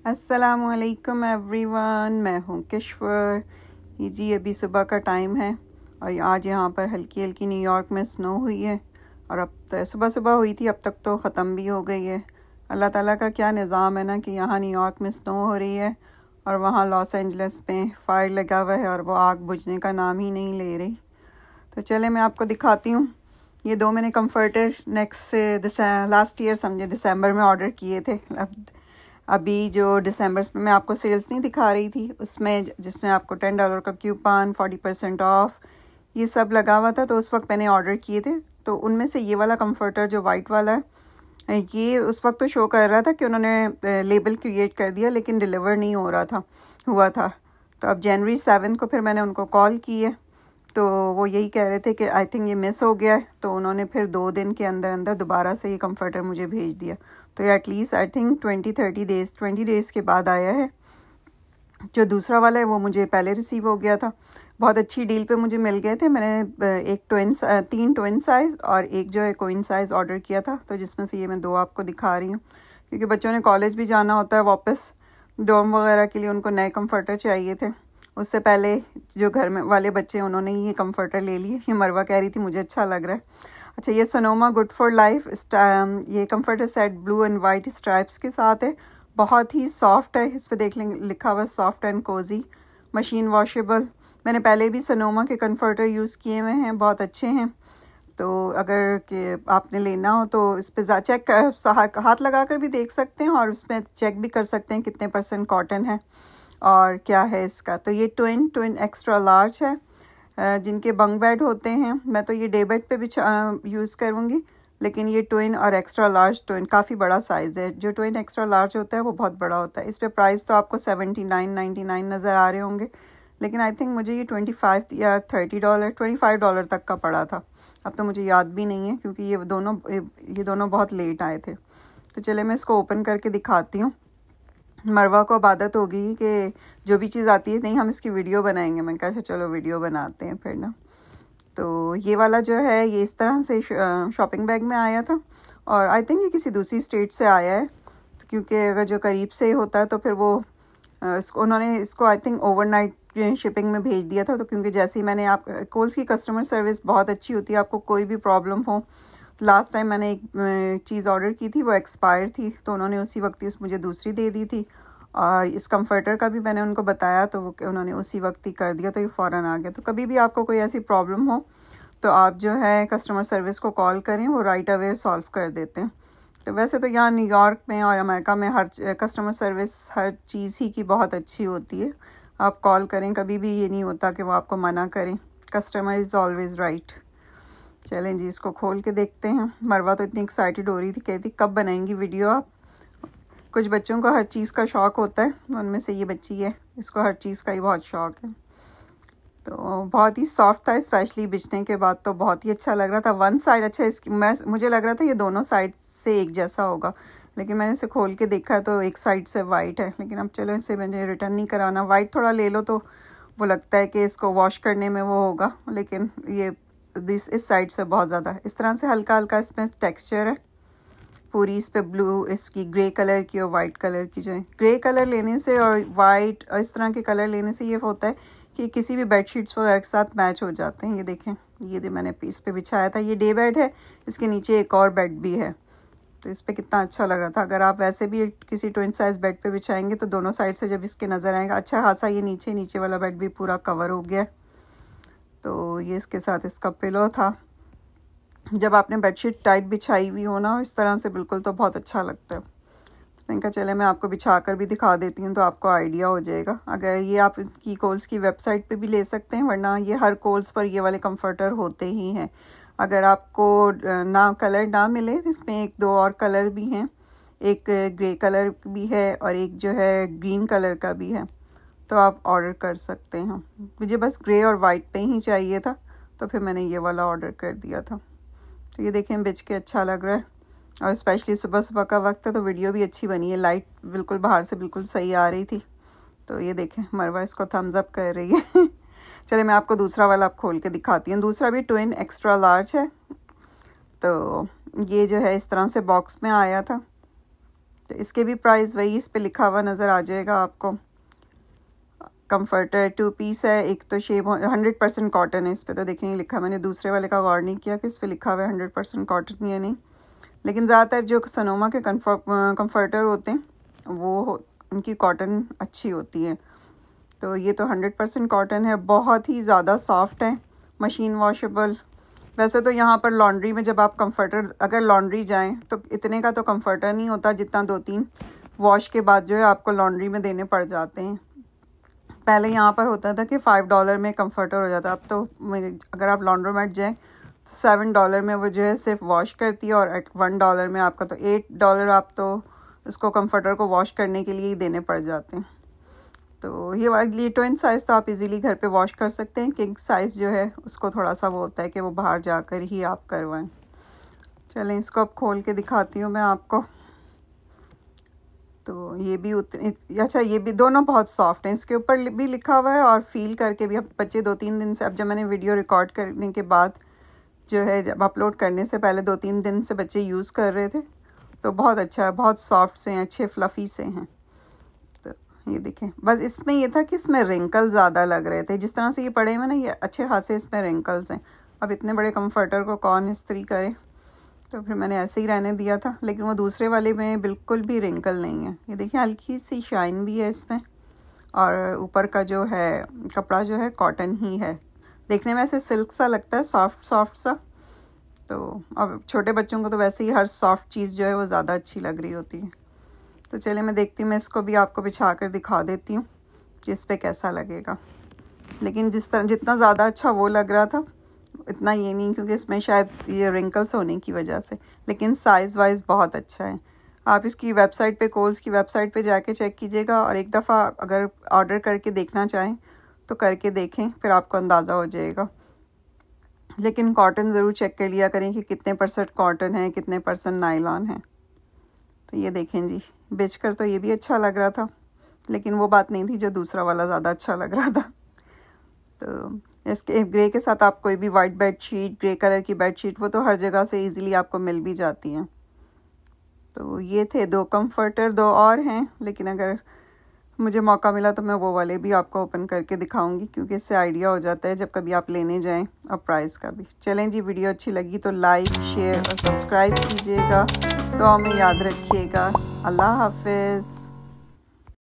अस्सलामुअलैकुम एवरीवन, मैं हूँ किश्वर। ये जी अभी सुबह का टाइम है और आज यहाँ पर हल्की हल्की न्यूयॉर्क में स्नो हुई है। और अब सुबह सुबह हुई थी, अब तक तो ख़त्म भी हो गई है। अल्लाह ताला का क्या निज़ाम है ना कि यहाँ न्यूयॉर्क में स्नो हो रही है और वहाँ लॉस एंजल्स में फायर लगा हुआ है और वो आग बुझने का नाम ही नहीं ले रही। तो चले मैं आपको दिखाती हूँ। ये दो मैंने कम्फर्टर नेक्स्ट लास्ट ईयर समझे दिसंबर में ऑर्डर किए थे। अभी जो दिसंबर में मैं आपको सेल्स नहीं दिखा रही थी उसमें, जिसमें आपको $10 का कूपन, 40% ऑफ, ये सब लगा हुआ था, तो उस वक्त मैंने ऑर्डर किए थे। तो उनमें से ये वाला कम्फर्टर जो वाइट वाला है, ये उस वक्त तो शो कर रहा था कि उन्होंने लेबल क्रिएट कर दिया, लेकिन डिलीवर नहीं हो रहा हुआ था। तो अब जनवरी 7 को फिर मैंने उनको कॉल की है, तो वो यही कह रहे थे कि आई थिंक ये मिस हो गया है। तो उन्होंने फिर 2 दिन के अंदर अंदर दोबारा से ये कम्फर्टर मुझे भेज दिया। तो ये एटलीस्ट आई थिंक 20 डेज़ के बाद आया है। जो दूसरा वाला है वो मुझे पहले रिसीव हो गया था। बहुत अच्छी डील पे मुझे मिल गए थे। मैंने 3 ट्विन साइज़ और एक जो है क्वीन साइज़ ऑर्डर किया था, तो जिसमें से ये मैं 2 आपको दिखा रही हूँ, क्योंकि बच्चों ने कॉलेज भी जाना होता है वापस, डॉर्म वगैरह के लिए उनको नए कम्फर्टर चाहिए थे। उससे पहले जो घर में वाले बच्चे उन्होंने ये कम्फर्टर ले लिए। ये मरवा कह रही थी मुझे अच्छा लग रहा है। अच्छा, ये सोनोमा गुड फॉर लाइफ ये comforter set blue and white stripes के साथ है। बहुत ही सॉफ्ट है, इस पर देख लेंगे लिखा हुआ soft and cosy, machine washable. मैंने पहले भी सोनोमा के कन्फर्टर यूज़ किए हुए हैं, बहुत अच्छे हैं। तो अगर कि आपने लेना हो तो इस पर चेक हाथ लगा कर भी देख सकते हैं और उसमें चेक भी कर सकते हैं कितने % कॉटन है और क्या है इसका। तो ये ट्विन एक्स्ट्रा लार्ज है, जिनके बंक बेड होते हैं। मैं तो ये डे बेड पे भी यूज़ करूँगी, लेकिन ये ट्विन और एक्स्ट्रा लार्ज ट्विन काफ़ी बड़ा साइज़ है। जो ट्विन एक्स्ट्रा लार्ज होता है वो बहुत बड़ा होता है। इस पे प्राइस तो आपको $79.99 नज़र आ रहे होंगे, लेकिन आई थिंक मुझे ये $25 या $25 तक का पड़ा था। अब तो मुझे याद भी नहीं है, क्योंकि ये दोनों बहुत लेट आए थे। तो चले मैं इसको ओपन करके दिखाती हूँ। मरवा को अब आदत हो गई कि जो भी चीज़ आती है, नहीं हम इसकी वीडियो बनाएंगे। मैं कहा चलो वीडियो बनाते हैं फिर ना। तो ये वाला जो है ये इस तरह से शॉपिंग बैग में आया था, और आई थिंक ये किसी दूसरी स्टेट से आया है, तो क्योंकि अगर जो करीब से होता है तो फिर वो उन्होंने इसको आई थिंक ओवरनाइट शिपिंग में भेज दिया था। तो क्योंकि जैसे ही मैंने कोल्स की कस्टमर सर्विस बहुत अच्छी होती है, आपको कोई भी प्रॉब्लम हो। लास्ट टाइम मैंने एक चीज़ ऑर्डर की थी, वो एक्सपायर थी, तो उन्होंने उसी वक्त ही मुझे दूसरी दे दी थी। और इस कम्फर्टर का भी मैंने उनको बताया, तो उन्होंने उसी वक्त ही कर दिया, तो ये फ़ौरन आ गया। तो कभी भी आपको कोई ऐसी प्रॉब्लम हो तो आप जो है कस्टमर सर्विस को कॉल करें, वो राइट अवे सॉल्व कर देते हैं। तो वैसे तो यहाँ न्यूयॉर्क में और अमेरिका में हर कस्टमर सर्विस हर चीज़ ही की बहुत अच्छी होती है। आप कॉल करें, कभी भी ये नहीं होता कि वो आपको मना करें। Customer is always right. चलें जी, इसको खोल के देखते हैं। मरवा तो इतनी एक्साइटेड हो रही थी, कहती कब बनाएंगी वीडियो आप। कुछ बच्चों को हर चीज़ का शौक़ होता है, उनमें से ये बच्ची है, इसको हर चीज़ का ही बहुत शौक़ है। तो बहुत ही सॉफ्ट था, स्पेशली बिछने के बाद तो बहुत ही अच्छा लग रहा था। वन साइड अच्छा इसकी मुझे लग रहा था ये दोनों साइड से एक जैसा होगा, लेकिन मैंने इसे खोल के देखा तो एक साइड से वाइट है। लेकिन अब चलो, इसे मैंने रिटर्न नहीं कराना। वाइट थोड़ा ले लो तो वो लगता है कि इसको वॉश करने में वो होगा, लेकिन ये इस साइड से बहुत ज़्यादा इस तरह से हल्का हल्का इसमें टेक्सचर है। पूरी इस पे ब्लू, इसकी ग्रे कलर की और वाइट कलर की जो है, ग्रे कलर लेने से और वाइट और इस तरह के कलर लेने से ये होता है कि किसी भी बेडशीट्स वगैरह के साथ मैच हो जाते हैं। ये देखें, ये जो मैंने इस पे बिछाया था, ये डे बेड है, इसके नीचे एक और बेड भी है, तो इस पे कितना अच्छा लग रहा था। अगर आप वैसे भी किसी ट्विन साइज़ बेड पे बिछाएंगे तो दोनों साइड से जब इसके नज़र आएगा, अच्छा खासा ये नीचे वाला बेड भी पूरा कवर हो गया। तो ये इसके साथ इसका पिलो था। जब आपने बेडशीट टाइट बिछाई हुई हो ना इस तरह से बिल्कुल, तो बहुत अच्छा लगता है। तो मैंने कहा चले मैं आपको बिछा कर भी दिखा देती हूँ, तो आपको आइडिया हो जाएगा। अगर ये आप इसकी कोल्स की वेबसाइट पे भी ले सकते हैं, वरना ये हर कोल्स पर ये वाले कंफर्टर होते ही हैं। अगर आपको ना कलर ना मिले, इसमें 1-2 और कलर भी हैं, एक ग्रे कलर भी है और एक जो है ग्रीन कलर का भी है, तो आप ऑर्डर कर सकते हैं। मुझे बस ग्रे और वाइट पे ही चाहिए था, तो फिर मैंने ये वाला ऑर्डर कर दिया था। तो ये देखें, बिछ के अच्छा लग रहा है, और स्पेशली सुबह सुबह का वक्त है तो वीडियो भी अच्छी बनी है। लाइट बिल्कुल बाहर से बिल्कुल सही आ रही थी। तो ये देखें, मरवा इसको थम्स अप कर रही है। चलिए मैं आपको दूसरा वाला खोल के दिखाती हूँ। दूसरा भी ट्विन एक्स्ट्रा लार्ज है। तो ये जो है इस तरह से बॉक्स में आया था। तो इसके भी प्राइस वही इस पे लिखा हुआ नज़र आ जाएगा आपको। कंफर्टर 2 पीस है, एक तो शेप 100% कॉटन है इस पे, तो देखेंगे लिखा, मैंने दूसरे वाले का गौर नहीं किया कि इस पे लिखा हुआ है 100% कॉटन या नहीं, लेकिन ज़्यादातर जो सनोमा के कंफर्टर होते हैं वो उनकी कॉटन अच्छी होती है। तो ये तो 100% कॉटन है, बहुत ही ज़्यादा सॉफ्ट है, मशीन वॉशेबल। वैसे तो यहाँ पर लॉन्ड्री में जब आप कंफर्टर अगर लॉन्ड्री जाएं तो इतने का तो कंफर्टर नहीं होता जितना 2-3 वॉश के बाद जो है आपको लॉन्ड्री में देने पड़ जाते हैं। पहले यहाँ पर होता था कि $5 में कंफर्टर हो जाता, अब तो अगर आप लॉन्ड्रोमेट जाएं तो $7 में वो जो है सिर्फ वॉश करती है, और $1 में आपका तो $8 आप तो उसको कंफर्टर को वॉश करने के लिए ही देने पड़ जाते हैं। तो ये वाली ट्विन साइज़ तो आप इजीली घर पे वॉश कर सकते हैं। किंग साइज़ जो है उसको थोड़ा सा वो होता है कि वो बाहर जाकर ही आप करवाएं। चलें इसको अब खोल के दिखाती हूँ मैं आपको। तो ये भी अच्छा, ये भी दोनों बहुत सॉफ्ट हैं, इसके ऊपर भी लिखा हुआ है और फील करके भी। अब बच्चे 2-3 दिन से, अब जब मैंने वीडियो रिकॉर्ड करने के बाद जो है, जब अपलोड करने से पहले 2-3 दिन से बच्चे यूज़ कर रहे थे, तो बहुत अच्छा है, बहुत सॉफ्ट से हैं, अच्छे फ्लफ़ी से हैं। ये देखें, बस इसमें ये था कि इसमें रिंकल ज़्यादा लग रहे थे, जिस तरह से ये पड़े हुए ना, ये अच्छे खासे इसमें रिंकल्स हैं। अब इतने बड़े कंफर्टर को कौन इस्त्री करे, तो फिर मैंने ऐसे ही रहने दिया था। लेकिन वो दूसरे वाले में बिल्कुल भी रिंकल नहीं है। ये देखिए हल्की सी शाइन भी है इसमें, और ऊपर का जो है कपड़ा जो है कॉटन ही है, देखने में ऐसे सिल्क सा लगता है, सॉफ्ट सॉफ्ट सा। तो अब छोटे बच्चों को तो वैसे ही हर सॉफ्ट चीज़ जो है वो ज़्यादा अच्छी लग रही होती है। तो चलिए मैं देखती हूँ, मैं इसको भी आपको बिछा कर दिखा देती हूँ कि इस पर कैसा लगेगा। लेकिन जितना ज़्यादा अच्छा वो लग रहा था इतना ये नहीं, क्योंकि इसमें शायद ये रिंकल्स होने की वजह से। लेकिन साइज़ वाइज बहुत अच्छा है। आप इसकी वेबसाइट पे, कोल्स की वेबसाइट पे जाके चेक कीजिएगा, और एक दफ़ा अगर ऑर्डर करके देखना चाहें तो करके देखें, फिर आपको अंदाज़ा हो जाएगा। लेकिन कॉटन ज़रूर चेक कर लिया करें कि कितने % कॉटन है, कितने % नायलॉन है। तो ये देखें जी, बेचकर तो ये भी अच्छा लग रहा था, लेकिन वो बात नहीं थी जो दूसरा वाला ज़्यादा अच्छा लग रहा था। तो इसके ग्रे के साथ आप कोई भी वाइट बेडशीट, ग्रे कलर की बेडशीट, वो तो हर जगह से इजीली आपको मिल भी जाती हैं। तो ये थे 2 कंफर्टर, 2 और हैं, लेकिन अगर मुझे मौका मिला तो मैं वो वाले भी आपको ओपन करके दिखाऊंगी, क्योंकि इससे आइडिया हो जाता है जब कभी आप लेने जाएं, और प्राइस का भी। चलें जी, वीडियो अच्छी लगी तो लाइक, शेयर और सब्सक्राइब कीजिएगा। दुआ में याद रखिएगा। अल्लाह हाफिज़।